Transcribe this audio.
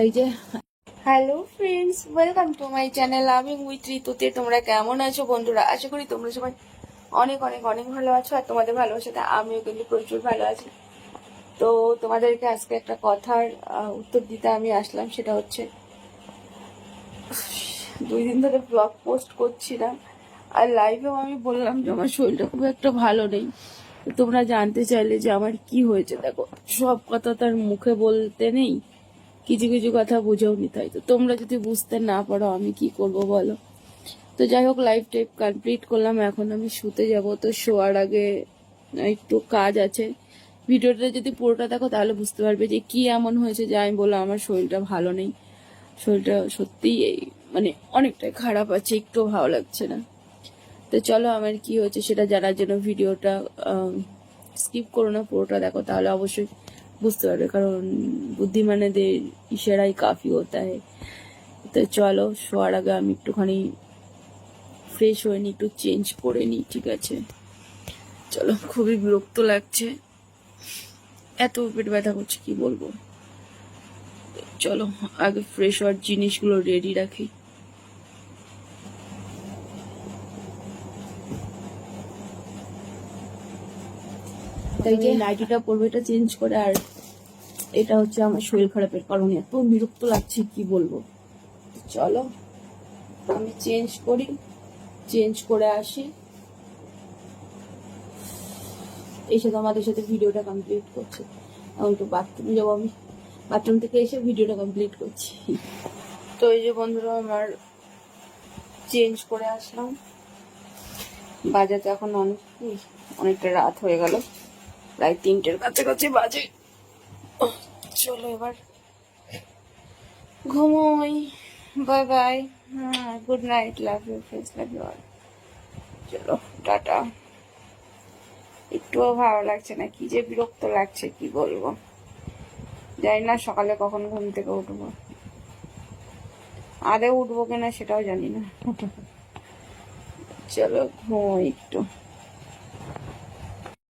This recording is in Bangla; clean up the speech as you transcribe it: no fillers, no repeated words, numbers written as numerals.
এই যে hello friends, welcome to my channel loving with ঋতুতে। তোমরা কেমন আছো বন্ধুরা? আশা করি তোমরা সবাই অনেক অনেক অনেক ভালো আছো, আর তোমাদের ভালোবাসাতে আমিও কিন্তু প্রচুর ভালো আছি। তো তোমাদেরকে আজকে একটা কথার উত্তর দিতে আমি আসলাম। সেটা হচ্ছে, 2 দিন ধরে ব্লগ পোস্ট করছি না, আর লাইভেও আমি বললাম যে আমার শরীরটা খুব একটা ভালো নেই। তো তোমরা জানতে চাইলে যে আমার কি হয়েছে। দেখো, সব কথা তার মুখে বলতে নেই, কিছু কিছু কথা বুঝেও নিতে হয়। তো তোমরা যদি বুঝতে না পারো আমি কি করব বলো। তো যাই হোক, লাইভ টাইপ কমপ্লিট করলাম, এখন আমি শুতে যাব। তো শোয়ার আগে একটু কাজ আছে। ভিডিওটা যদি পুরোটা দেখো তাহলে বুঝতে পারবে যে কি এমন হয়েছে যে আমি বললাম আমার শরীরটা ভালো নেই। শরীরটা সত্যিই মানে অনেকটাই খারাপ আছে, একটু ভালো লাগছে না। তো চলো, আমার কি হয়েছে সেটা জানার জন্য ভিডিওটা স্কিপ করো না, পুরোটা দেখো, তাহলে অবশ্যই বুঝতে পারবে। কারণ বুদ্ধিমানেদের ইশারাই কাফি হতা হয়। তো চলো, শোয়ার আগে আমি একটুখানি ফ্রেশ হয়ে নিই, একটু চেঞ্জ করে নিই, ঠিক আছে? চলো, খুবই বিরক্ত লাগছে, এত পেট ব্যথা করছে কি বলবো। চলো আগে ফ্রেশ হওয়ার জিনিসগুলো রেডি রাখি। তাই যে নাইটিটা পরবো, এটা চেঞ্জ করে। আর এটা হচ্ছে আমার শরীর খারাপের কারণে এত বিরক্ত লাগছে কি বলবো। চলো আমি চেঞ্জ করি, চেঞ্জ করে আসি, এসে তোমাদের সাথে ভিডিওটা কমপ্লিট করছি। আমি একটু বাথরুমে যাবো, আমি বাথরুম থেকে এসে ভিডিওটা কমপ্লিট করছি। তো এই যে বন্ধুরা, আমার চেঞ্জ করে আসলাম। বাজাতে এখন অনেকটা রাত হয়ে গেল, প্রায় 3টের কাছাকাছি বাজে। চলো এবার ঘুমোই। Bye bye, good night, love you friends, love you all. চলো টাটা। একটুও ভালো লাগছে না, কি যে বিরক্ত লাগছে কি বলবো। জানি না সকালে কখন ঘুম থেকে উঠবো, আদৌ উঠবো কিনা সেটাও জানি না। চলো ঘুমোই একটু।